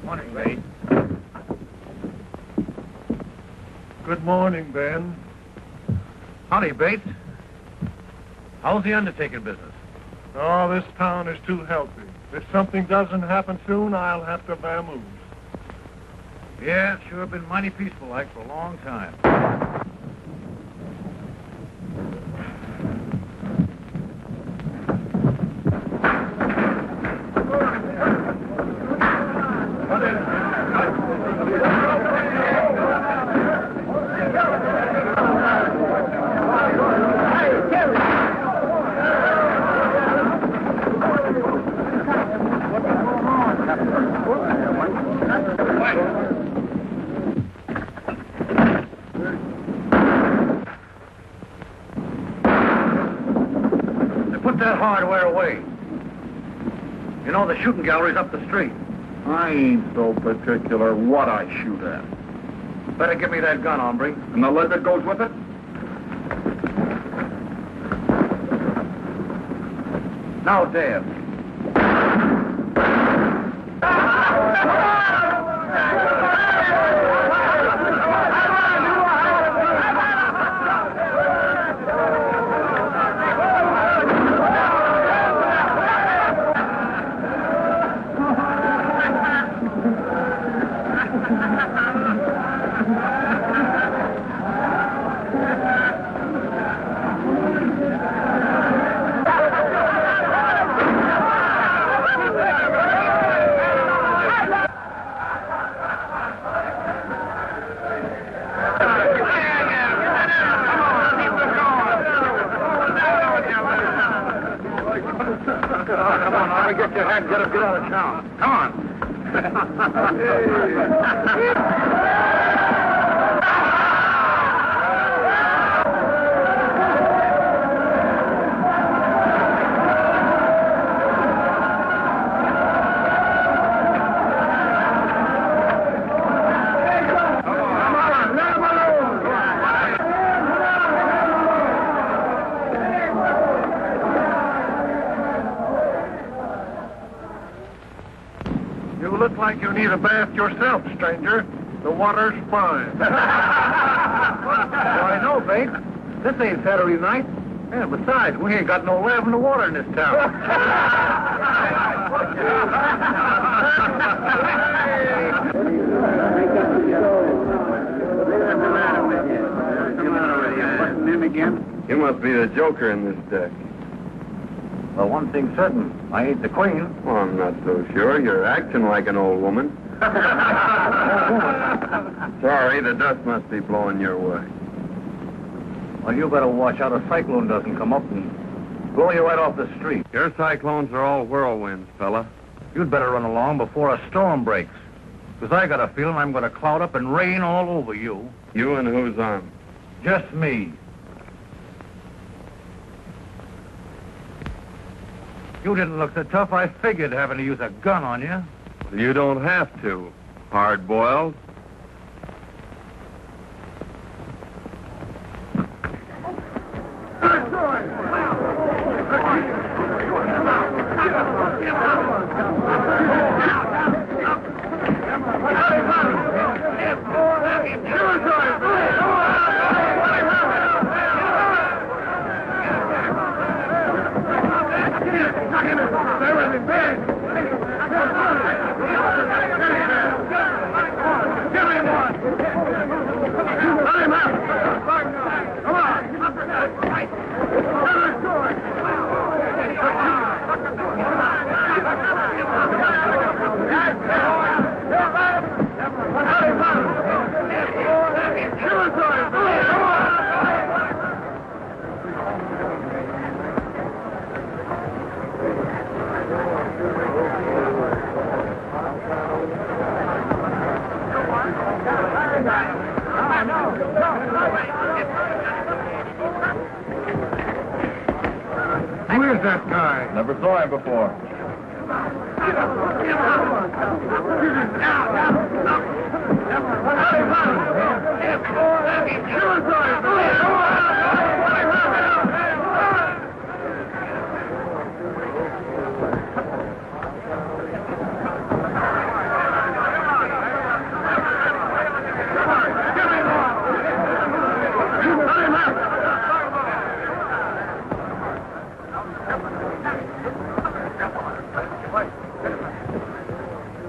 Morning, Ray. Good morning, Ben. Howdy, Bates. How's the undertaking business? Oh, this town is too healthy. If something doesn't happen soon, I'll have to vamoose. Yeah, it's sure been mighty peaceful like for a long time. Put that hardware away. You know, the shooting gallery's up the street. I ain't so particular what I shoot at. Better give me that gun, hombre. And the lead that goes with it? Now, Dad. Come on, Harvey, get your hat and get out of town. Come on. You look like you need a bath yourself, stranger. The water's fine. Well, I know, Bates. This ain't Saturday night. And besides, we ain't got no lavender water in this town. You must be the joker in this deck. Well, one thing's certain. I ain't the queen. Well, I'm not so sure. You're acting like an old woman. Sorry, the dust must be blowing your way. Well, you better watch out a cyclone doesn't come up and blow you right off the street. Your cyclones are all whirlwinds, fella. You'd better run along before a storm breaks. Because I got a feeling I'm going to cloud up and rain all over you. You and who's on? Just me. You didn't look so tough, I figured having to use a gun on you. You don't have to. Hard-boiled. Never saw him before.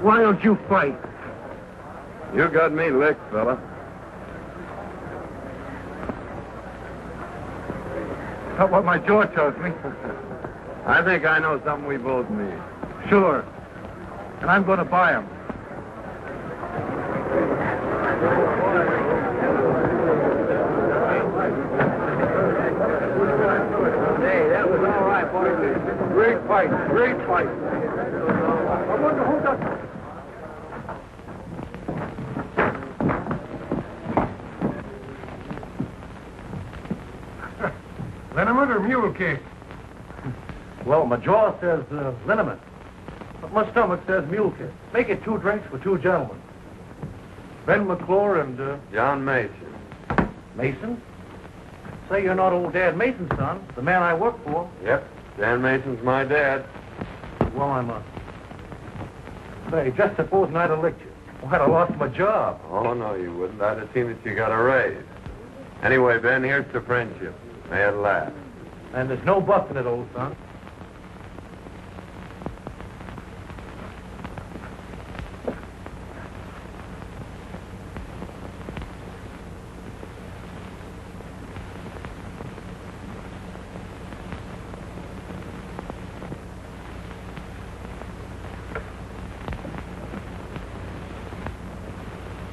Why don't you fight? You got me licked, fella. That's what my jaw tells me. I think I know something we both need. Sure. And I'm going to buy him. Hey, that was all right, boys. Great fight. Great fight. I wonder who does... Liniment or mule kick? Well, my jaw says liniment, but my stomach says mule kick. Make it 2 drinks for 2 gentlemen. Ben McClure and... John Mason. Mason? Say you're not old Dad Mason's son, the man I work for. Yep. Dan Mason's my dad. Well, I'm Say, just supposing I'd have licked you. Well, I'd have lost my job. Oh, no, you wouldn't. I'd have seen that you got a raise. Anyway, Ben, here's to friendship. May it last. And there's no busting it, old son.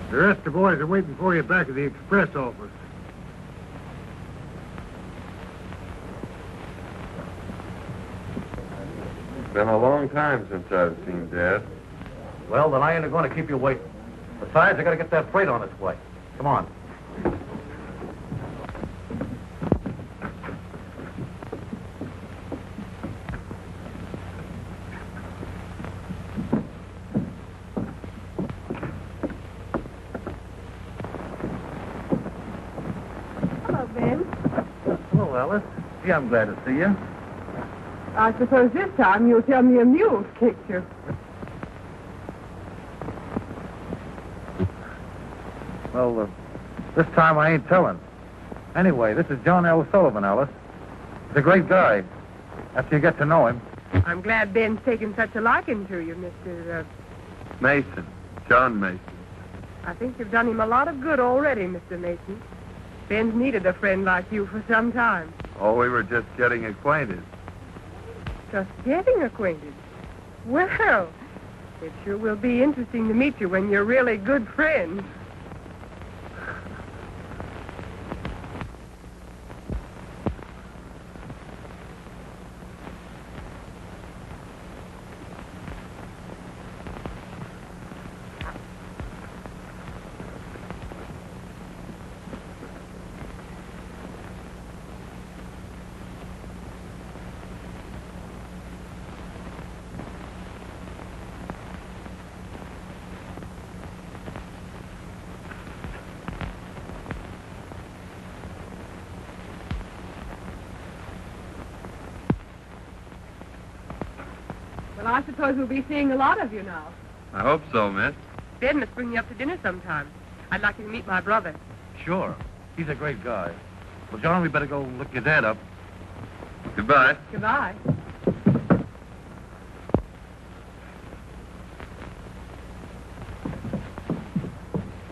The rest of the boys are waiting for you back at the express office. It's been a long time since I've seen Dad. Well, then I ain't going to keep you waiting. Besides, I got to get that freight on its way. Come on. Hello, Ben. Hello, Alice. Gee, I'm glad to see you. I suppose this time you'll tell me a mule kicked you. Well, this time I ain't telling. Anyway, this is John L. Sullivan, Alice. He's a great guy. After you get to know him. I'm glad Ben's taken such a liking to you, Mr. Mason. John Mason. I think you've done him a lot of good already, Mr. Mason. Ben's needed a friend like you for some time. Oh, we were just getting acquainted. Just getting acquainted. Well, it sure will be interesting to meet you when you're really good friends. Well, I suppose we'll be seeing a lot of you now. I hope so, miss. Ben must bring you up to dinner sometime. I'd like you to meet my brother. Sure. He's a great guy. Well, John, we better go look your dad up. Goodbye. Goodbye.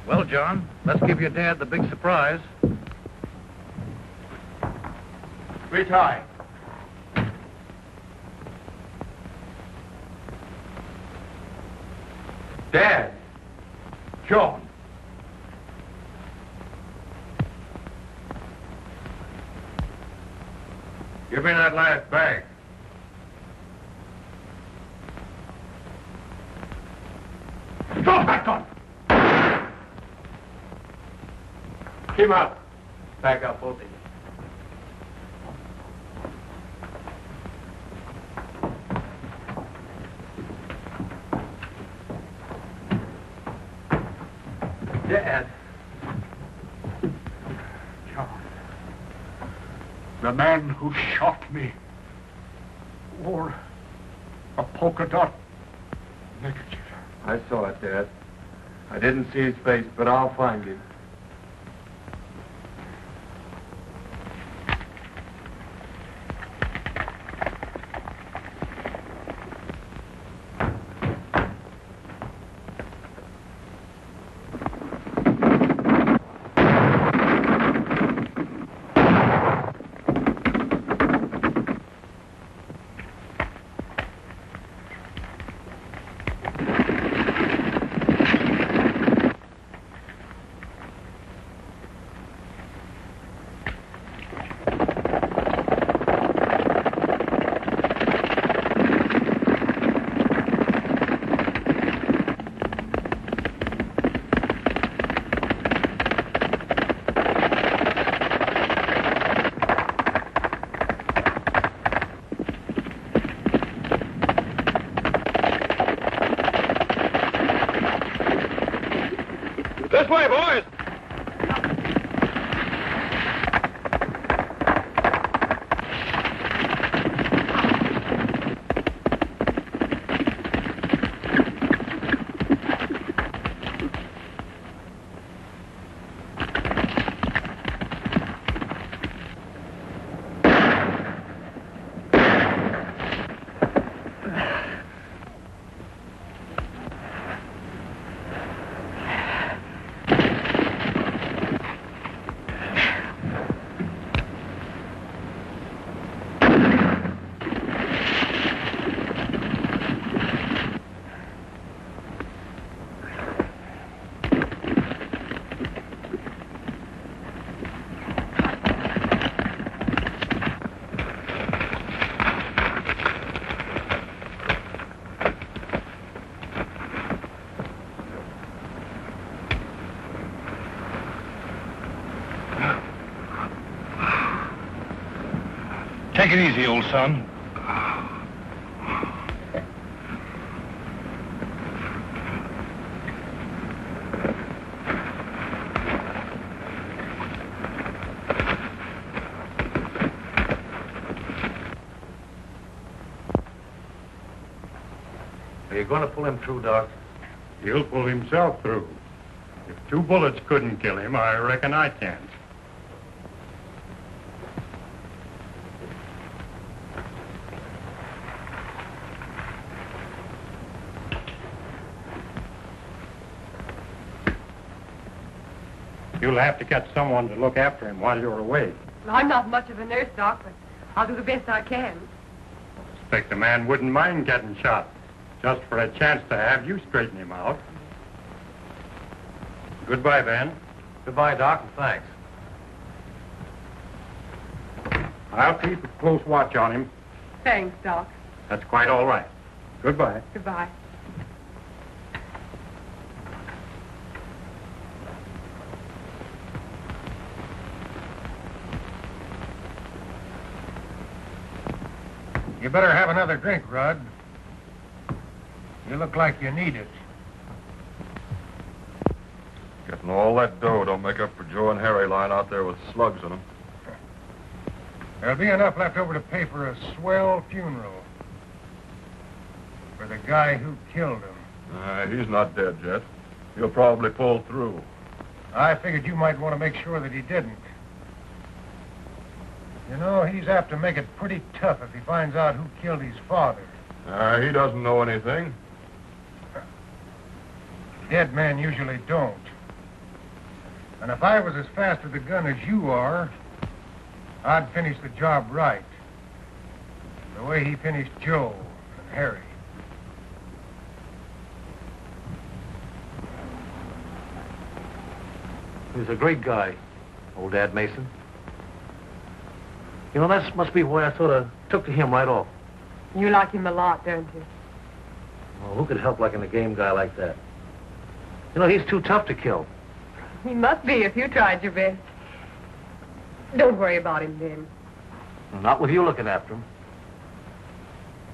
Well, John, let's give your dad the big surprise. Reach high. Dad. John. Give me that last bag. Drop that gun! Keep up. Back up, both of you. Dad. John. The man who shot me wore a polka dot neckerchief. I saw it, Dad. I didn't see his face, but I'll find him. This way, boys! Take it easy, old son. Are you going to pull him through, Doc? He'll pull himself through. If 2 bullets couldn't kill him, I reckon I can't. You'll have to get someone to look after him while you're away. Well, I'm not much of a nurse, Doc, but I'll do the best I can. Expect the man wouldn't mind getting shot, just for a chance to have you straighten him out. Goodbye, Ben. Goodbye, Doc, and thanks. I'll keep a close watch on him. Thanks, Doc. That's quite all right. Goodbye. Goodbye. You better have another drink, Rudd. You look like you need it. Getting all that dough don't make up for Joe and Harry lying out there with slugs in them. There'll be enough left over to pay for a swell funeral for the guy who killed him. He's not dead yet. He'll probably pull through. I figured you might want to make sure that he didn't. You know, he's apt to make it pretty tough if he finds out who killed his father. He doesn't know anything. Dead men usually don't. And if I was as fast with the gun as you are, I'd finish the job right. The way he finished Joe and Harry. He was a great guy, old Dad Mason. You know, that must be why I sort of took to him right off. You like him a lot, don't you? Well, who could help liking a game guy like that? You know, he's too tough to kill. He must be if you tried your best. Don't worry about him, Ben. Not with you looking after him.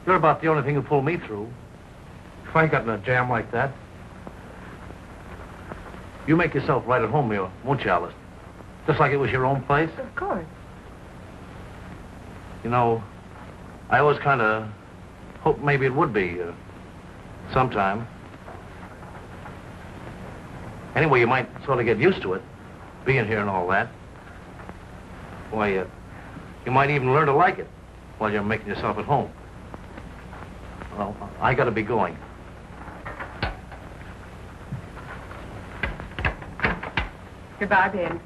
You're about the only thing who pulled me through. If I got in a jam like that. You make yourself right at home here, won't you, Alice? Just like it was your own place? Of course. You know, I always kind of hoped maybe it would be sometime. Anyway, you might sort of get used to it, being here and all that. Why, you might even learn to like it while you're making yourself at home. Well, I gotta be going. Goodbye, Ben.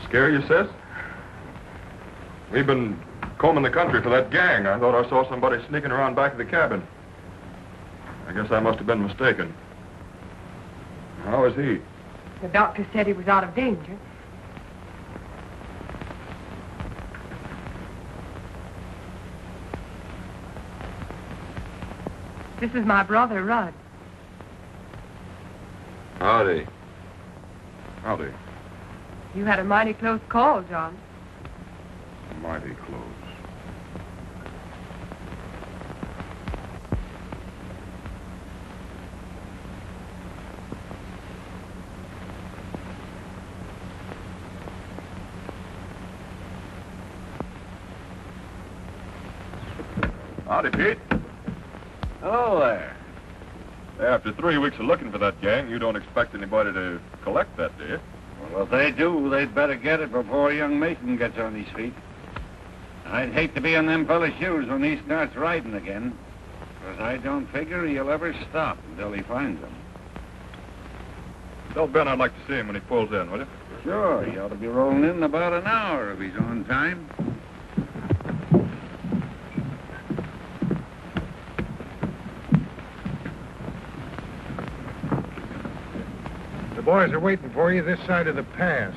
Scare you, sis? We've been combing the country for that gang. I thought I saw somebody sneaking around back of the cabin. I guess I must have been mistaken. How is he? The doctor said he was out of danger. This is my brother, Rudd. Howdy. Howdy. You had a mighty close call, John. Mighty close. Howdy, Pete. Hello there. After 3 weeks of looking for that gang, you don't expect anybody to collect that, do you? Well, if they do, they'd better get it before young Mason gets on his feet. I'd hate to be in them fella's shoes when he starts riding again, because I don't figure he'll ever stop until he finds them. Tell Ben I'd like to see him when he pulls in, will you? Sure, he ought to be rolling in about an hour if he's on time. The boys are waiting for you this side of the pass.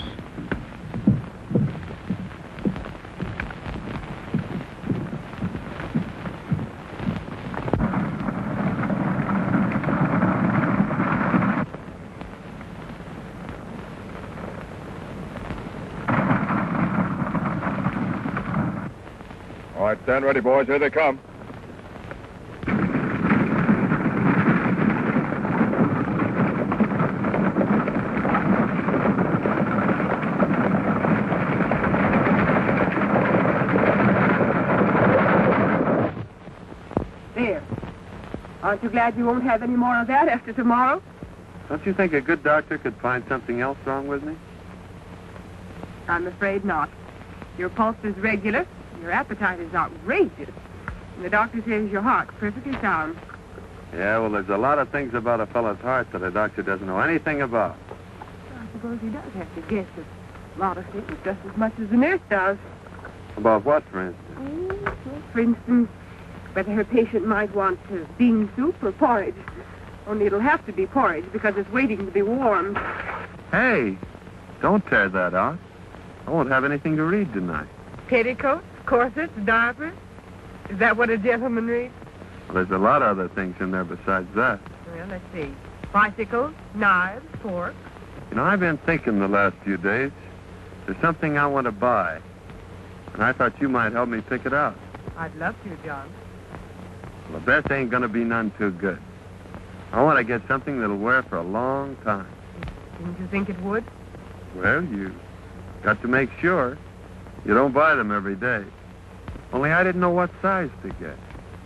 All right, stand ready, boys. Here they come. There. Aren't you glad you won't have any more of that after tomorrow? Don't you think a good doctor could find something else wrong with me? I'm afraid not. Your pulse is regular. Your appetite is outrageous. And the doctor says your heart's perfectly sound. Yeah, well, there's a lot of things about a fellow's heart that a doctor doesn't know anything about. I suppose he does have to guess at a lot of things just as much as the nurse does. About what, for instance? Well, for instance, whether her patient might want bean soup or porridge. Only it'll have to be porridge because it's waiting to be warmed. Hey, don't tear that out. I won't have anything to read tonight. Petticoats, corsets, diapers. Is that what a gentleman reads? Well, there's a lot of other things in there besides that. Well, let's see. Bicycles, knives, forks. You know, I've been thinking the last few days. There's something I want to buy. And I thought you might help me pick it out. I'd love to, John. Well, the best ain't gonna be none too good. I want to get something that'll wear for a long time. Didn't you think it would? Well, you got to make sure. You don't buy them every day. Only I didn't know what size to get.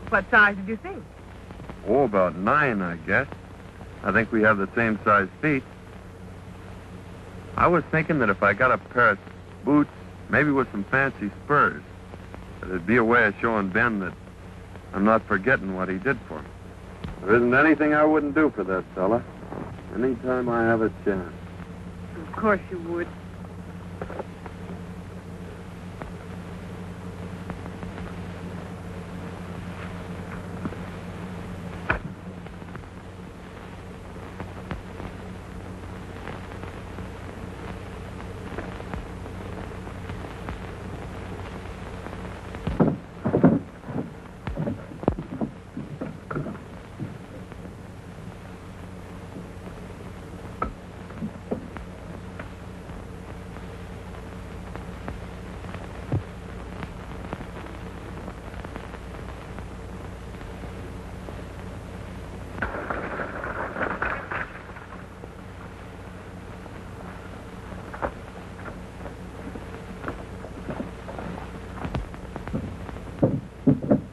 What size did you think? Oh, about 9, I guess. I think we have the same size feet. I was thinking that if I got a pair of boots, maybe with some fancy spurs, that it'd be a way of showing Ben that I'm not forgetting what he did for me. There isn't anything I wouldn't do for that fella. Anytime I have a chance. Of course you would.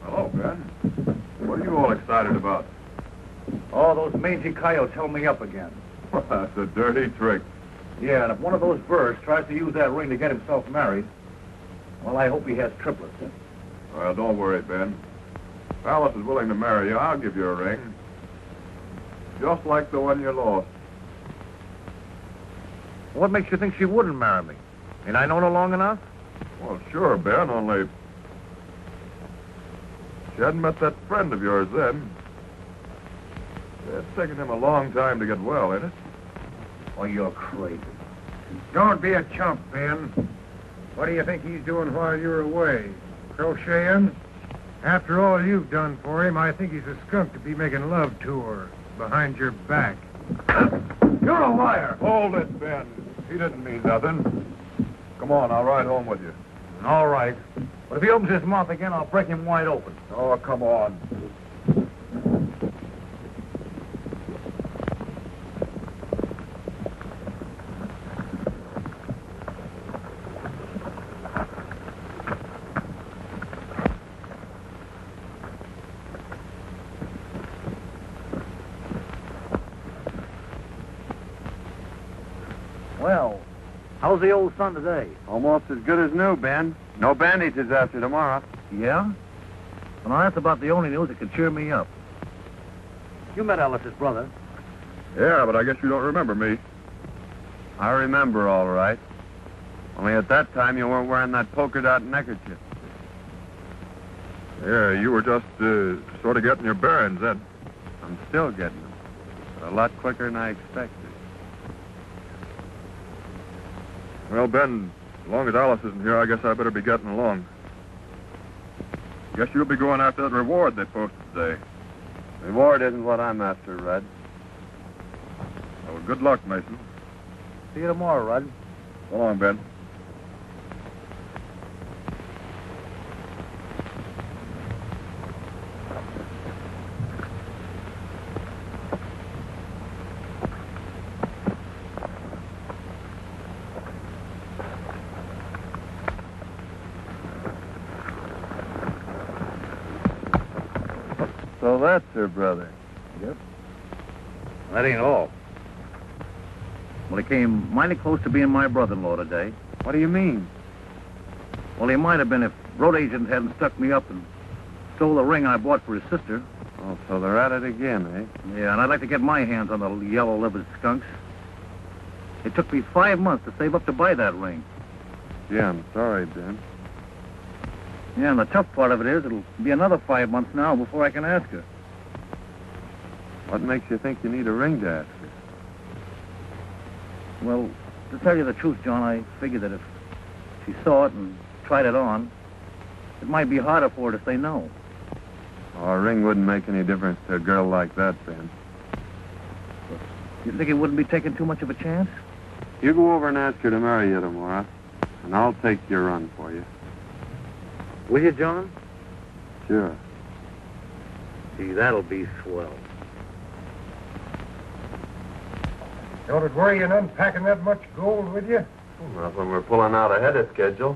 Hello, Ben. What are you all excited about? Oh, those mangy coyotes held me up again. That's a dirty trick. Yeah, and if one of those birds tries to use that ring to get himself married, well, I hope he has triplets. Well, don't worry, Ben. If Alice is willing to marry you, I'll give you a ring. Just like the one you lost. What makes you think she wouldn't marry me? Ain't I known her long enough? Well, sure, Ben, only... She hadn't met that friend of yours then. It's taken him a long time to get well, ain't it? Oh, you're crazy. Don't be a chump, Ben. What do you think he's doing while you're away? Crocheting? After all you've done for him, I think he's a skunk to be making love to her behind your back. You're a liar. Hold it, Ben. He didn't mean nothing. Come on, I'll ride home with you. All right. But if he opens his mouth again, I'll break him wide open. Oh, come on. Well, how's the old sun today? Almost as good as new, Ben. No bandages after tomorrow. Yeah? Well, that's about the only news that can cheer me up. You met Alice's brother. Yeah, but I guess you don't remember me. I remember all right. Only at that time you weren't wearing that polka dot neckerchief. Yeah, you were just sort of getting your bearings then. I'm still getting them. But a lot quicker than I expected. Well, Ben, as long as Alice isn't here, I guess I better be getting along. Guess you'll be going after that reward they posted today. Reward isn't what I'm after, Red. Well, good luck, Mason. See you tomorrow, Rudd. So long, Ben. So that's her brother. Yep. That ain't all. Well, he came mighty close to being my brother-in-law today. What do you mean? Well, he might have been if road agent hadn't stuck me up and stole the ring I bought for his sister. Oh, so they're at it again, eh? Yeah, and I'd like to get my hands on the yellow-livered skunks. It took me 5 months to save up to buy that ring. Yeah, I'm sorry, Ben. Yeah, and the tough part of it is it'll be another 5 months now before I can ask her. What makes you think you need a ring to ask her? Well, to tell you the truth, John, I figured that if she saw it and tried it on, it might be harder for her to say no. Oh, a ring wouldn't make any difference to a girl like that, Ben. You think it wouldn't be taking too much of a chance? You go over and ask her to marry you tomorrow, and I'll take your run for you. Will you, John? Sure. Gee, that'll be swell. Don't it worry you in unpacking that much gold with you? Not when we're pulling out ahead of schedule.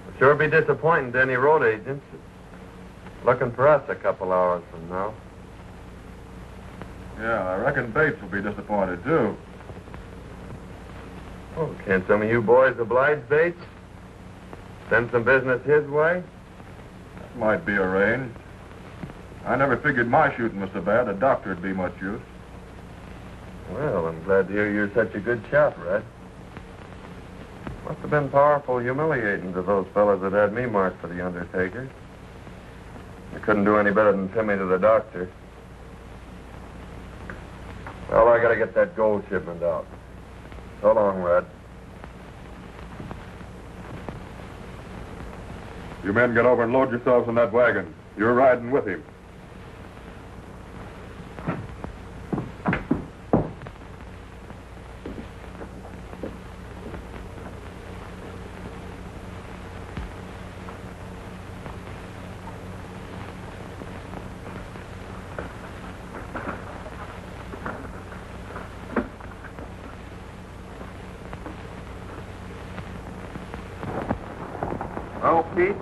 It'll sure be disappointing to any road agents looking for us a couple hours from now. Yeah, I reckon Bates will be disappointed, too. Oh, can't some of you boys oblige Bates? Send some business his way? That might be arranged. I never figured my shooting was so bad a doctor'd be much use. Well, I'm glad to hear you're such a good shot, Red. Must have been powerful humiliating to those fellas that had me marked for the Undertaker. I couldn't do any better than send me to the doctor. Well, I gotta get that gold shipment out. So long, Red. You men get over and load yourselves in that wagon. You're riding with him. Oh, Pete,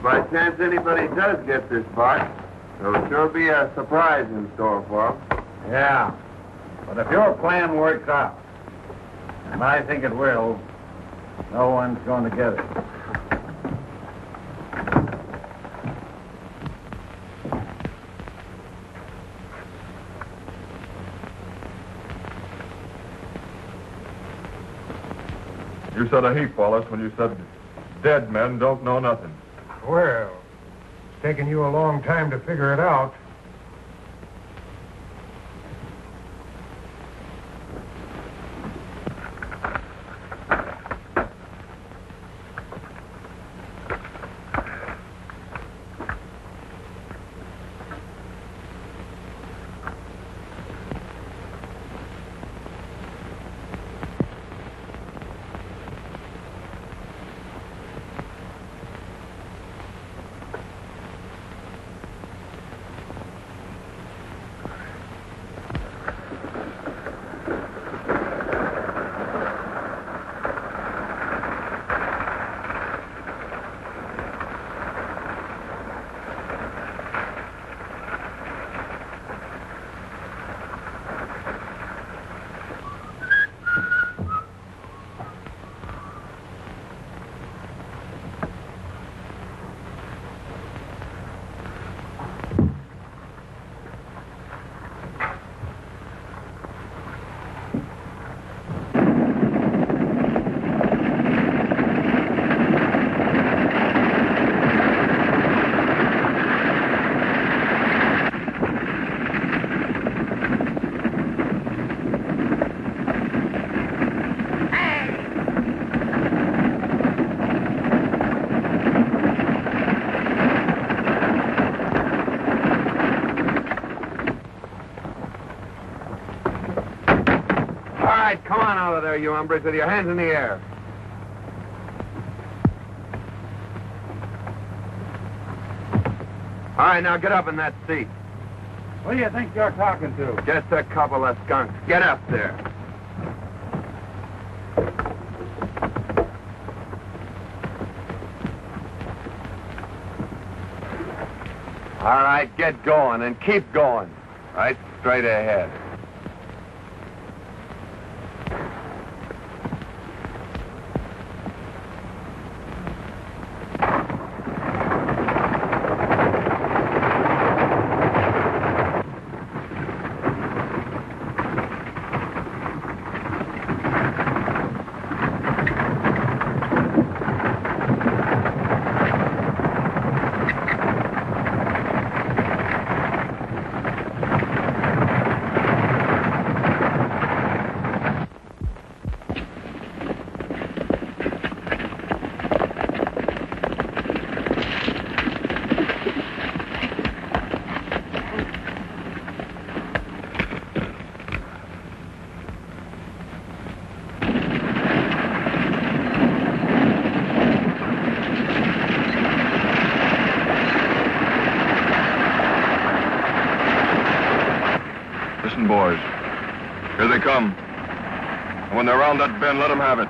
by chance anybody does get this box, there'll sure be a surprise in store for them. Yeah. But if your plan works out, and I think it will, no one's going to get it. You said a heap, Wallace, when you said dead men don't know nothing. Well, it's taken you a long time to figure it out. Come on out of there, you hombres, with your hands in the air. All right, now get up in that seat. Who do you think you're talking to? Just a couple of skunks. Get up there. All right, get going and keep going. Right straight ahead. Listen, boys. Here they come. And when they're around that bend, let them have it.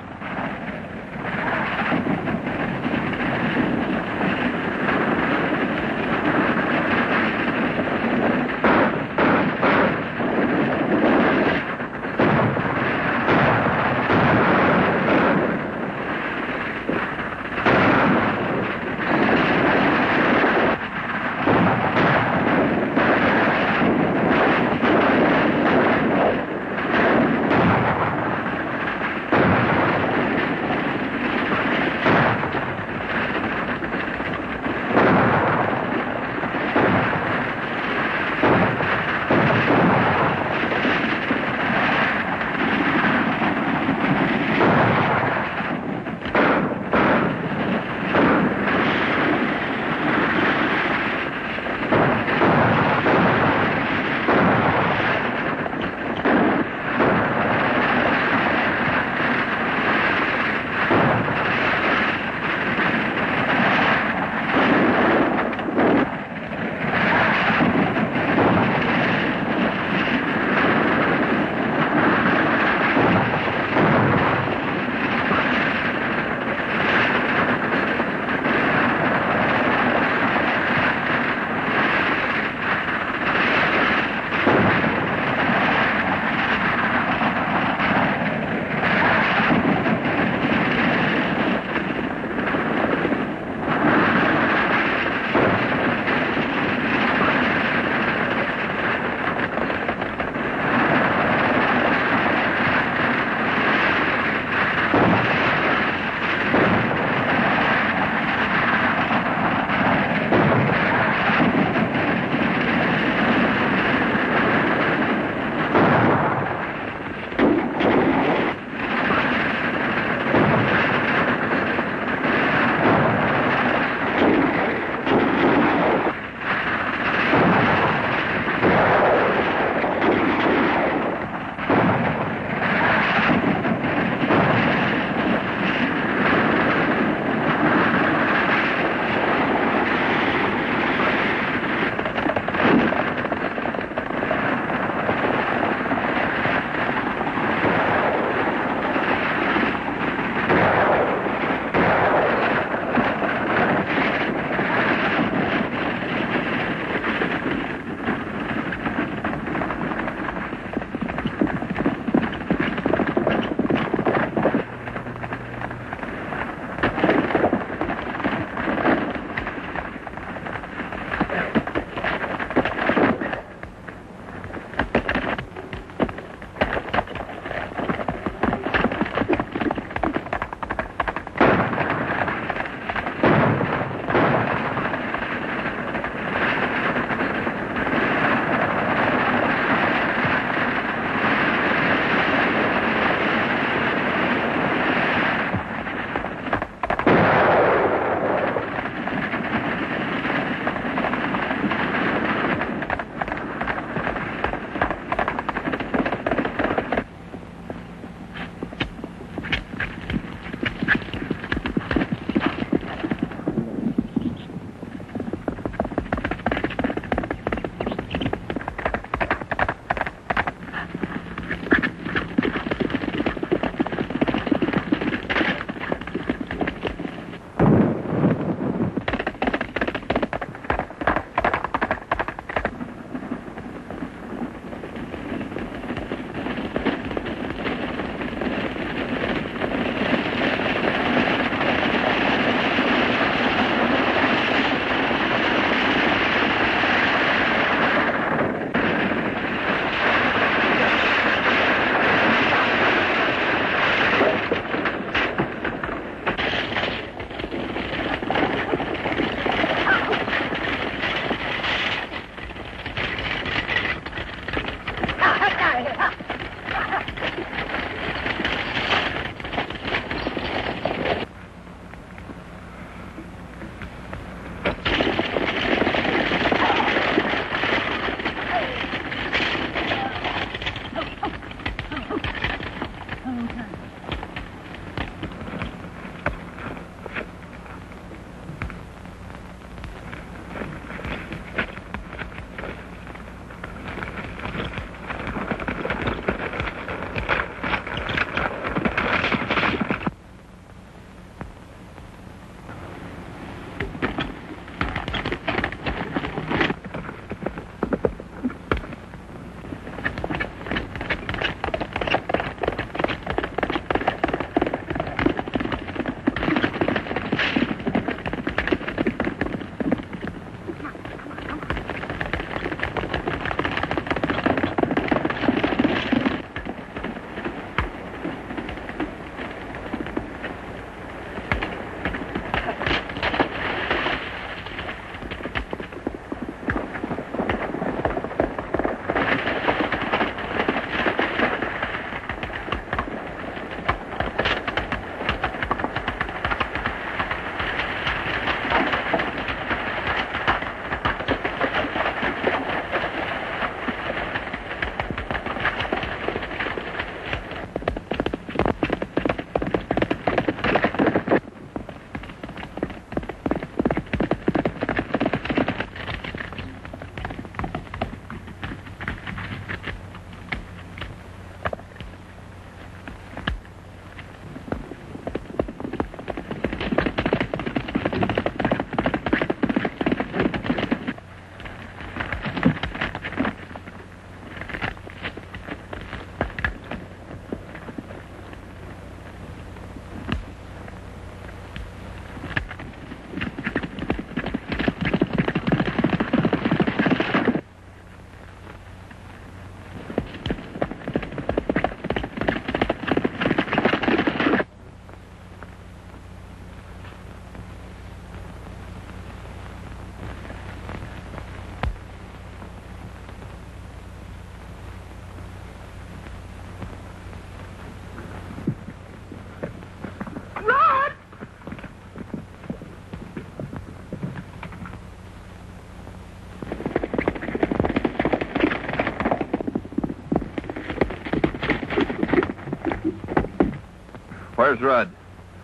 Where's Rudd?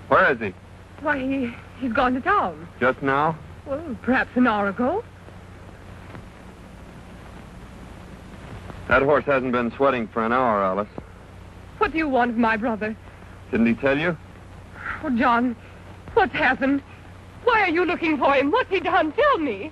Where is he? Why, he's gone to town. Just now? Well, perhaps an hour ago. That horse hasn't been sweating for an hour, Alice. What do you want of my brother? Didn't he tell you? Oh, John, what's happened? Why are you looking for him? What's he done? Tell me.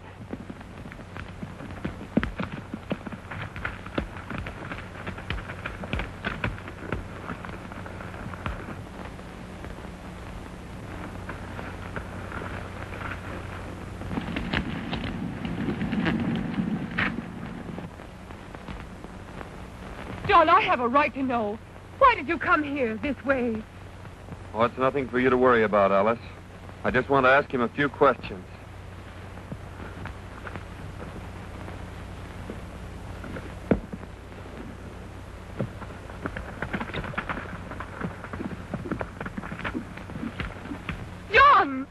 John, I have a right to know. Why did you come here this way? Oh, it's nothing for you to worry about, Alice. I just want to ask him a few questions. John!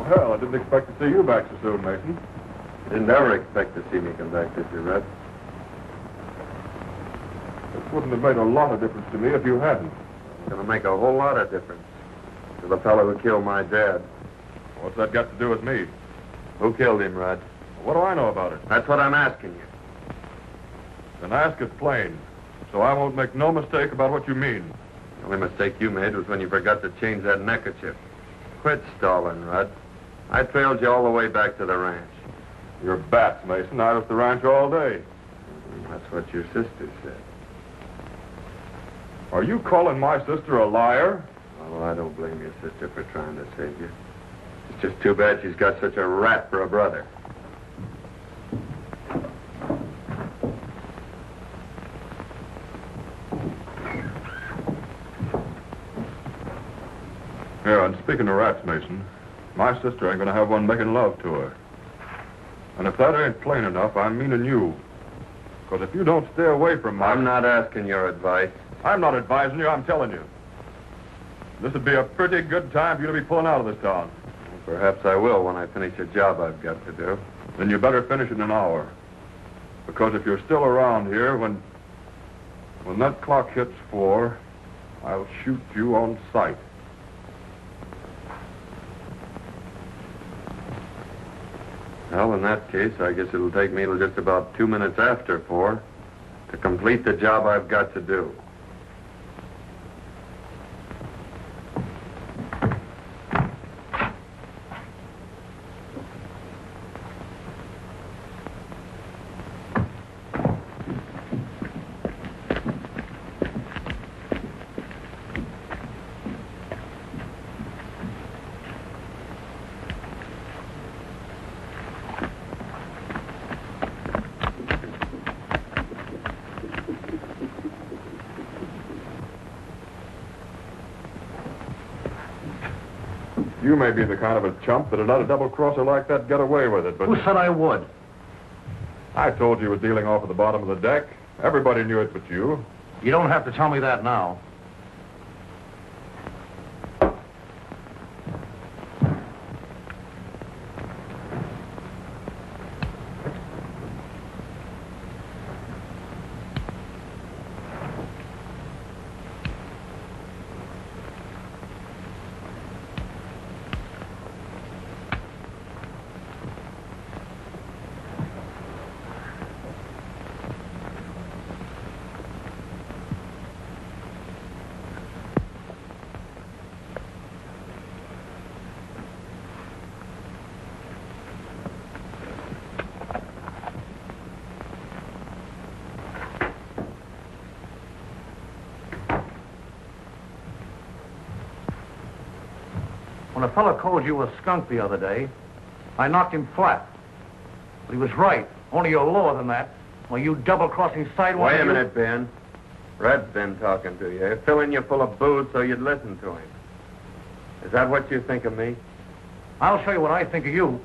Well, I didn't expect to see you back so soon, Mason. Didn't ever expect to see me come back this year, Red. This wouldn't have made a lot of difference to me if you hadn't. It's going to make a whole lot of difference to the fellow who killed my dad. What's that got to do with me? Who killed him, Red? What do I know about it? That's what I'm asking you. Then ask it plain, so I won't make no mistake about what you mean. The only mistake you made was when you forgot to change that neckerchief. Quit stalling, Rudd. I trailed you all the way back to the ranch. You're bats, Mason. I was at the ranch all day. That's what your sister said. Are you calling my sister a liar? Oh, I don't blame your sister for trying to save you. It's just too bad she's got such a rat for a brother. Yeah, and speaking of rats, Mason, my sister ain't gonna have one making love to her. And if that ain't plain enough, I'm meaning you. Because if you don't stay away from my... I'm not asking your advice. I'm not advising you, I'm telling you. This would be a pretty good time for you to be pulling out of this town. Perhaps I will when I finish a job I've got to do. Then you better finish in an hour. Because if you're still around here, when that clock hits 4, I'll shoot you on sight. Well, in that case, I guess it'll take me till just about 2 minutes after 4 to complete the job I've got to do. You may be the kind of a chump that'd let a double-crosser like that get away with it, but... Who said I would? I told you he was dealing off at the bottom of the deck. Everybody knew it but you. You don't have to tell me that now. When a fella called you a skunk the other day, I knocked him flat. But he was right. Only you're lower than that. Well, you double-crossing sidewalk... Wait a minute, Ben. Red's been talking to you, filling you full of booze so you'd listen to him. Is that what you think of me? I'll show you what I think of you.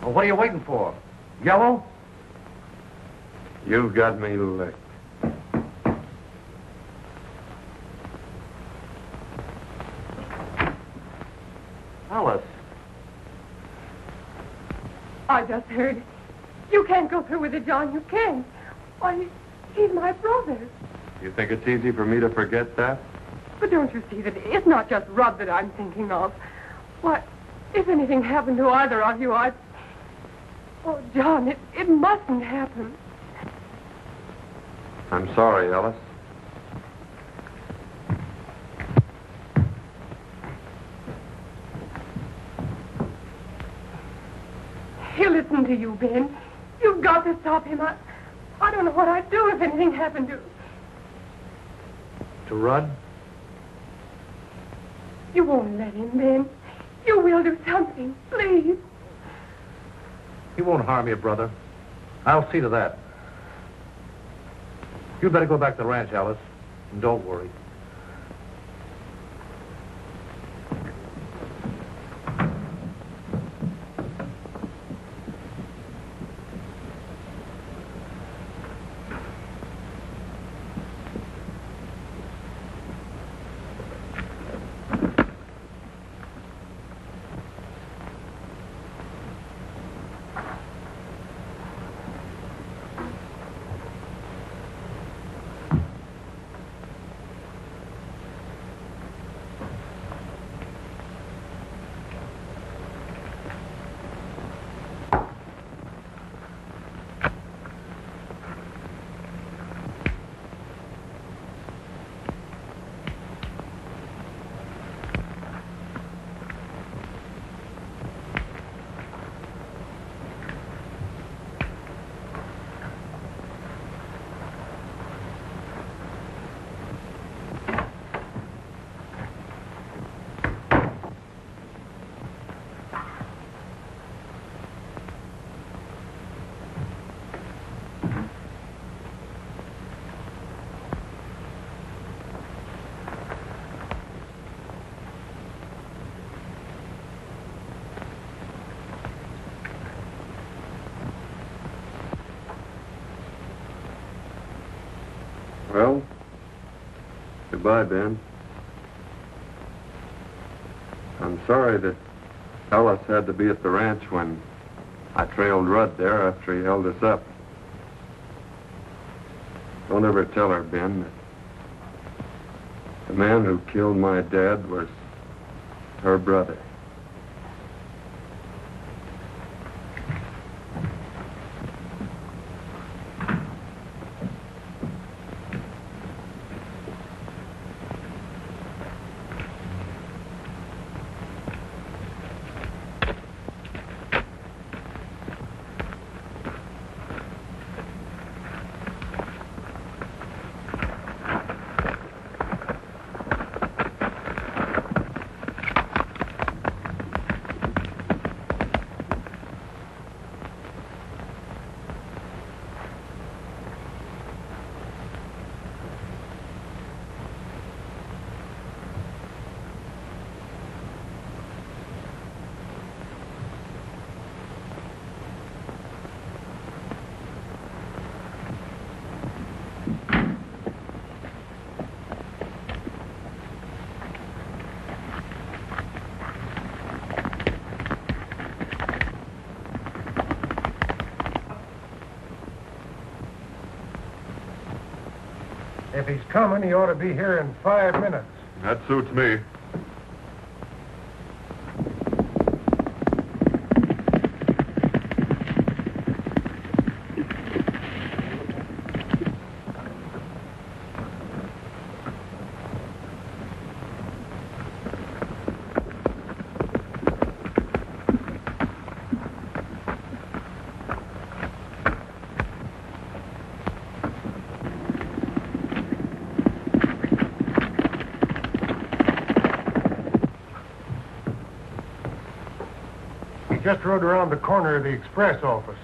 Well, what are you waiting for? Yellow? You've got me licked. Alice. I just heard. You can't go through with it, John. You can't. Why, he's my brother. You think it's easy for me to forget that? But don't you see that it's not just Rudd that I'm thinking of? Why, if anything happened to either of you, I'd... Oh, John, it mustn't happen. I'm sorry, Alice. He'll listen to you, Ben. You've got to stop him. I don't know what I'd do if anything happened to... To Rudd? You won't let him, Ben. You will do something, please. He won't harm you, brother. I'll see to that. You better go back to the ranch, Alice. And don't worry. Well, goodbye, Ben. I'm sorry that Alice had to be at the ranch when I trailed Rudd there after he held us up. Don't ever tell her, Ben, that the man who killed my dad was her brother. If he's coming, he ought to be here in 5 minutes. That suits me. just rode around the corner of the express office.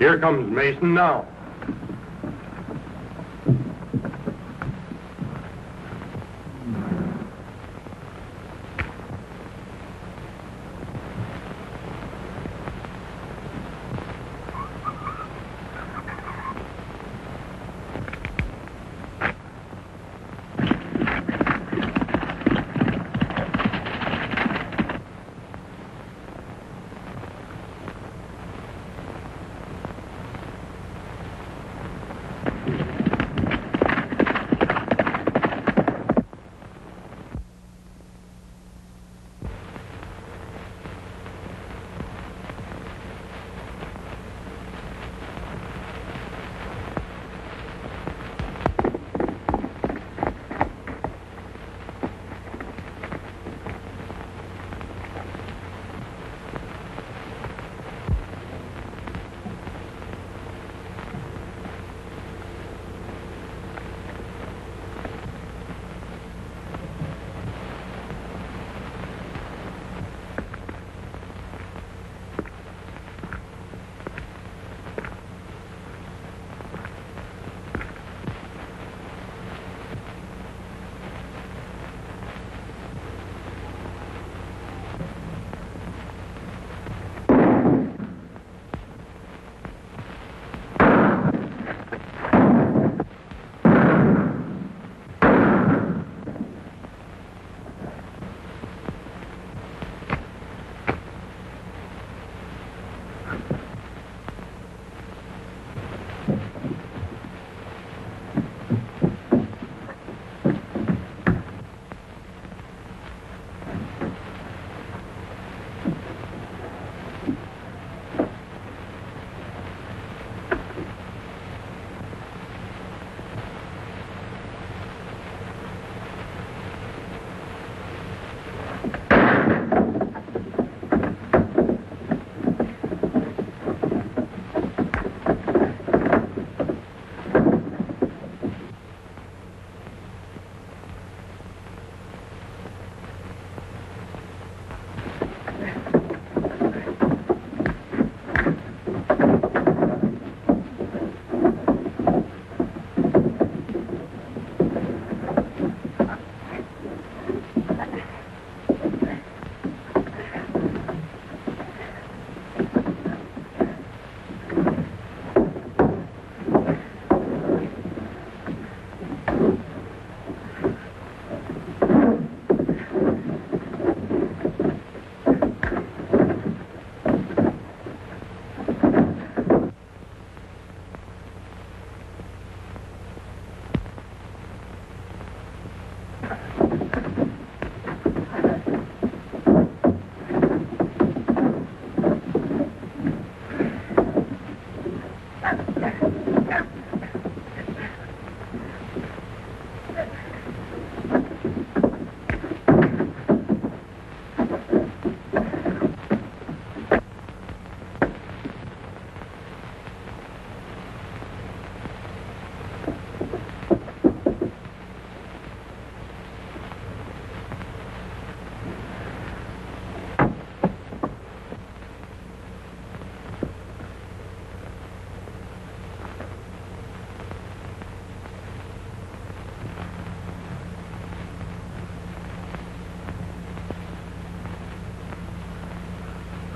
Here comes Mason now.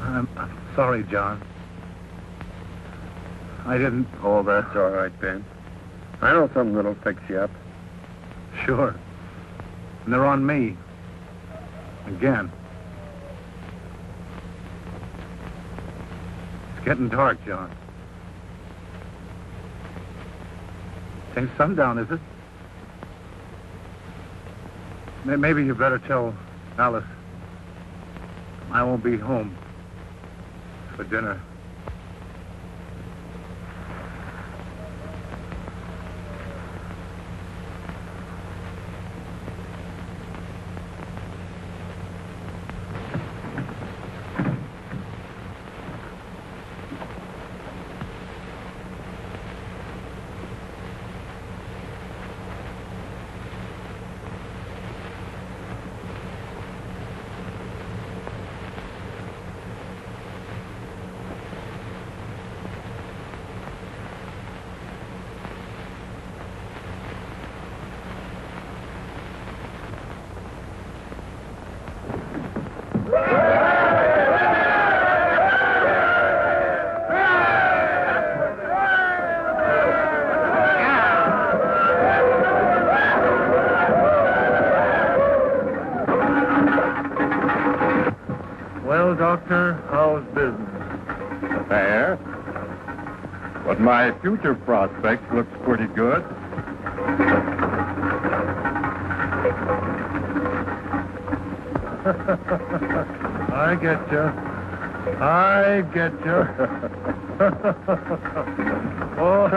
I'm sorry, John. I didn't. Oh, that's all right, Ben. I know something that'll fix you up. Sure. And they're on me. Again. It's getting dark, John. Ain't sundown, is it? Maybe you better tell Alice I won't be home for dinner. Well, Doctor, how's business? Fair. But my future prospects looks pretty good. I get you. I get you. Oh.